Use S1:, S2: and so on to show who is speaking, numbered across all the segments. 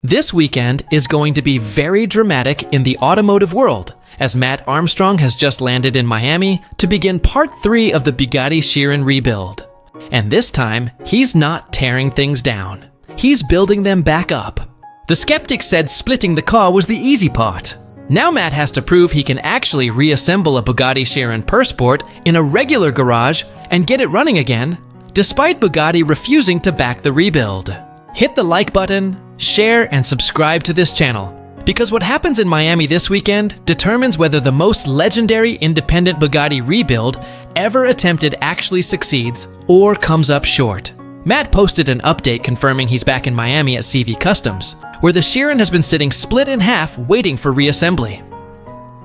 S1: This weekend is going to be very dramatic in the automotive world, as Matt Armstrong has just landed in Miami to begin part 3 of the Bugatti Chiron rebuild. And this time, he's not tearing things down. He's building them back up. The skeptics said splitting the car was the easy part. Now Matt has to prove he can actually reassemble a Bugatti Chiron Pur Sport in a regular garage and get it running again, despite Bugatti refusing to back the rebuild. Hit the like button, share, and subscribe to this channel, because what happens in Miami this weekend determines whether the most legendary independent Bugatti rebuild ever attempted actually succeeds or comes up short. Matt posted an update confirming he's back in Miami at CV Customs, where the Chiron has been sitting split in half waiting for reassembly.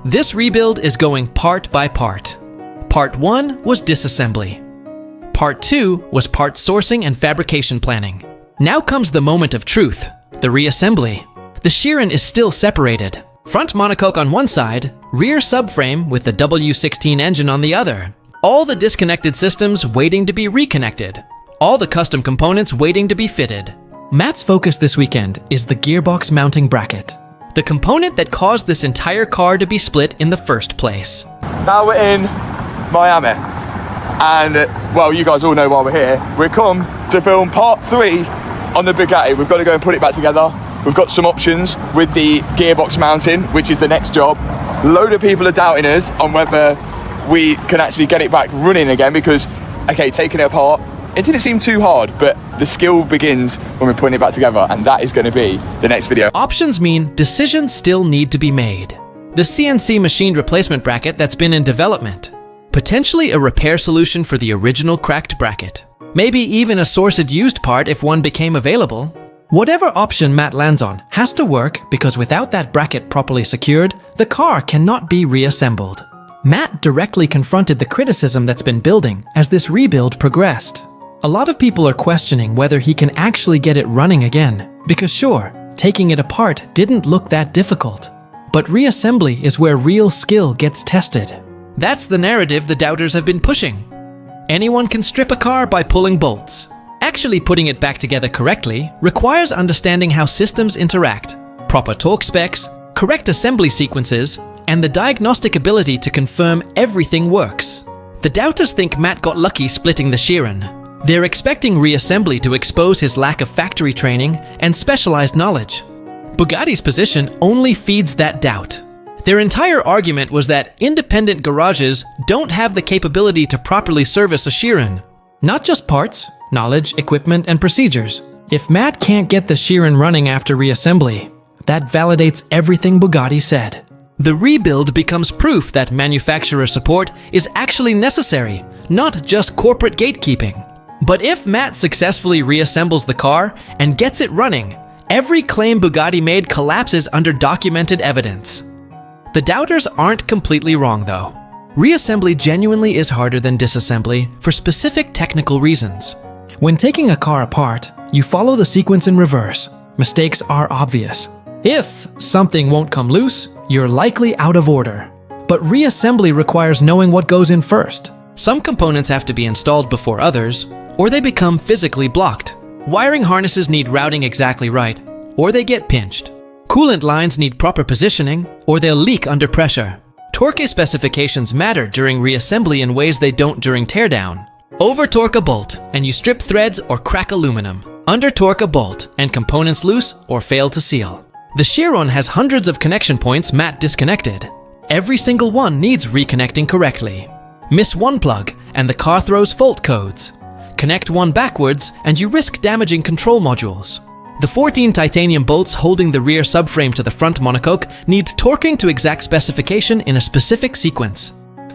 S1: This rebuild is going part by part. Part 1 was disassembly. Part 2 was part sourcing and fabrication planning. Now comes the moment of truth, the reassembly. The Chiron is still separated. Front monocoque on one side, rear subframe with the W16 engine on the other. All the disconnected systems waiting to be reconnected. All the custom components waiting to be fitted. Matt's focus this weekend is the gearbox mounting bracket, the component that caused this entire car to be split in the first place.
S2: Now we're in Miami, and well, you guys all know why we're here. We've come to film part 3 on the Bugatti. We've got to go and put it back together. We've got some options with the gearbox mounting, which is the next job. A load of people are doubting us on whether we can actually get it back running again because, okay, taking it apart, it didn't seem too hard, but the skill begins when we're putting it back together, and that is going to be the next video.
S1: Options mean decisions still need to be made. The CNC machined replacement bracket that's been in development. Potentially a repair solution for the original cracked bracket. Maybe even a sourced used part if one became available. Whatever option Matt lands on has to work because without that bracket properly secured, the car cannot be reassembled. Matt directly confronted the criticism that's been building as this rebuild progressed. A lot of people are questioning whether he can actually get it running again, because sure, taking it apart didn't look that difficult. But reassembly is where real skill gets tested. That's the narrative the doubters have been pushing. Anyone can strip a car by pulling bolts. Actually putting it back together correctly requires understanding how systems interact, proper torque specs, correct assembly sequences, and the diagnostic ability to confirm everything works. The doubters think Matt got lucky splitting the Chiron. They're expecting reassembly to expose his lack of factory training and specialized knowledge. Bugatti's position only feeds that doubt. Their entire argument was that independent garages don't have the capability to properly service a Chiron. Not just parts, knowledge, equipment, and procedures. If Matt can't get the Chiron running after reassembly, that validates everything Bugatti said. The rebuild becomes proof that manufacturer support is actually necessary, not just corporate gatekeeping. But if Matt successfully reassembles the car and gets it running, every claim Bugatti made collapses under documented evidence. The doubters aren't completely wrong though. Reassembly genuinely is harder than disassembly for specific technical reasons. When taking a car apart, you follow the sequence in reverse. Mistakes are obvious. If something won't come loose, you're likely out of order. But reassembly requires knowing what goes in first. Some components have to be installed before others, or they become physically blocked. Wiring harnesses need routing exactly right, or they get pinched. Coolant lines need proper positioning, or they'll leak under pressure. Torque specifications matter during reassembly in ways they don't during teardown. Over-torque a bolt, and you strip threads or crack aluminum. Under-torque a bolt, and components loose or fail to seal. The Chiron has hundreds of connection points Matt disconnected. Every single one needs reconnecting correctly. Miss one plug, and the car throws fault codes. Connect one backwards, and you risk damaging control modules. The 14 titanium bolts holding the rear subframe to the front monocoque need torquing to exact specification in a specific sequence.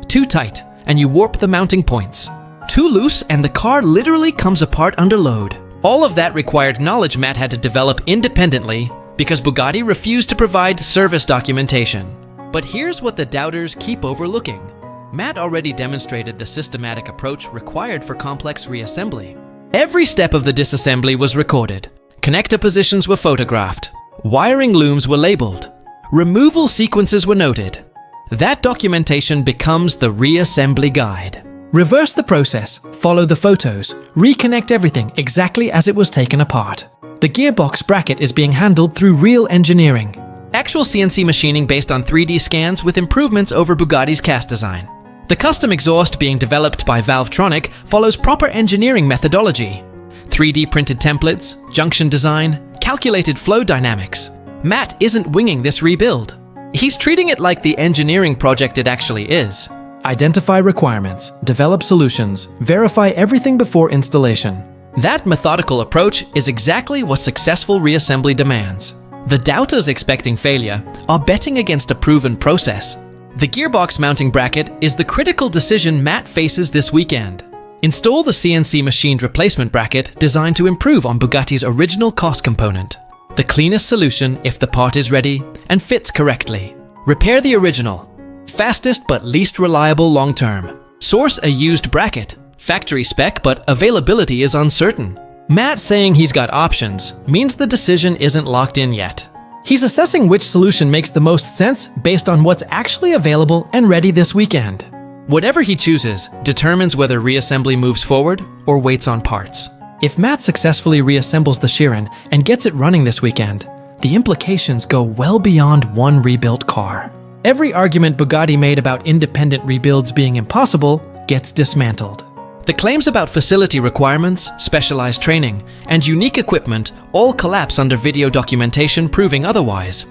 S1: Too tight, and you warp the mounting points. Too loose, and the car literally comes apart under load. All of that required knowledge Matt had to develop independently because Bugatti refused to provide service documentation. But here's what the doubters keep overlooking. Matt already demonstrated the systematic approach required for complex reassembly. Every step of the disassembly was recorded. Connector positions were photographed. Wiring looms were labeled. Removal sequences were noted. That documentation becomes the reassembly guide. Reverse the process, follow the photos, reconnect everything exactly as it was taken apart. The gearbox bracket is being handled through real engineering. Actual CNC machining based on 3D scans with improvements over Bugatti's cast design. The custom exhaust being developed by Valvetronic follows proper engineering methodology. 3D printed templates, junction design, calculated flow dynamics. Matt isn't winging this rebuild. He's treating it like the engineering project it actually is. Identify requirements, develop solutions, verify everything before installation. That methodical approach is exactly what successful reassembly demands. The doubters expecting failure are betting against a proven process. The gearbox mounting bracket is the critical decision Matt faces this weekend. Install the CNC machined replacement bracket designed to improve on Bugatti's original cost component. The cleanest solution if the part is ready and fits correctly. Repair the original. Fastest but least reliable long term. Source a used bracket. Factory spec, but availability is uncertain. Matt saying he's got options means the decision isn't locked in yet. He's assessing which solution makes the most sense based on what's actually available and ready this weekend. Whatever he chooses determines whether reassembly moves forward or waits on parts. If Matt successfully reassembles the Chiron and gets it running this weekend, the implications go well beyond one rebuilt car. Every argument Bugatti made about independent rebuilds being impossible gets dismantled. The claims about facility requirements, specialized training, and unique equipment all collapse under video documentation proving otherwise.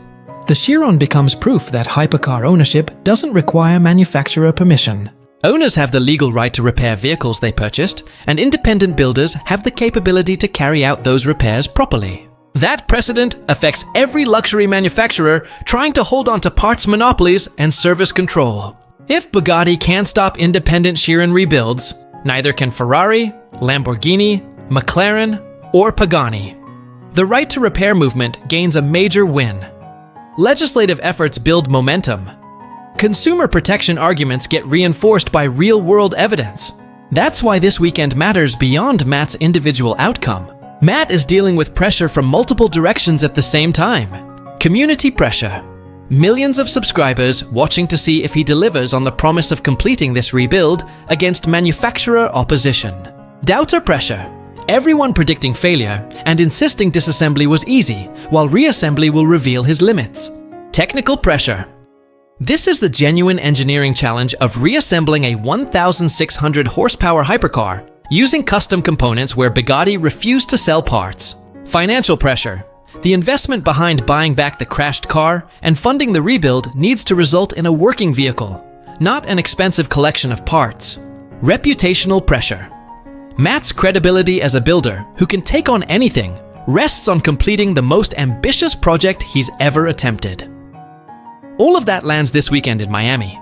S1: The Chiron becomes proof that hypercar ownership doesn't require manufacturer permission. Owners have the legal right to repair vehicles they purchased, and independent builders have the capability to carry out those repairs properly. That precedent affects every luxury manufacturer trying to hold on to parts monopolies and service control. If Bugatti can't stop independent Chiron rebuilds, neither can Ferrari, Lamborghini, McLaren, or Pagani. The right to repair movement gains a major win. Legislative efforts build momentum. Consumer protection arguments get reinforced by real-world evidence. That's why this weekend matters beyond Matt's individual outcome. Matt is dealing with pressure from multiple directions at the same time. Community pressure. Millions of subscribers watching to see if he delivers on the promise of completing this rebuild against manufacturer opposition. Doubter pressure. Everyone predicting failure and insisting disassembly was easy, while reassembly will reveal his limits. Technical pressure. This is the genuine engineering challenge of reassembling a 1,600 horsepower hypercar using custom components where Bugatti refused to sell parts. Financial pressure. The investment behind buying back the crashed car and funding the rebuild needs to result in a working vehicle, not an expensive collection of parts. Reputational pressure. Matt's credibility as a builder who can take on anything rests on completing the most ambitious project he's ever attempted. All of that lands this weekend in Miami.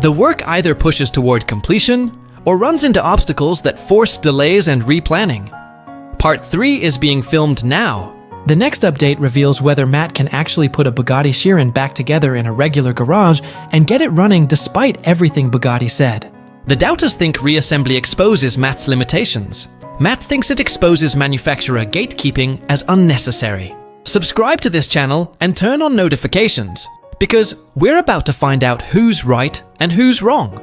S1: The work either pushes toward completion or runs into obstacles that force delays and replanning. Part 3 is being filmed now. The next update reveals whether Matt can actually put a Bugatti Chiron back together in a regular garage and get it running despite everything Bugatti said. The doubters think reassembly exposes Matt's limitations. Matt thinks it exposes manufacturer gatekeeping as unnecessary. Subscribe to this channel and turn on notifications, because we're about to find out who's right and who's wrong.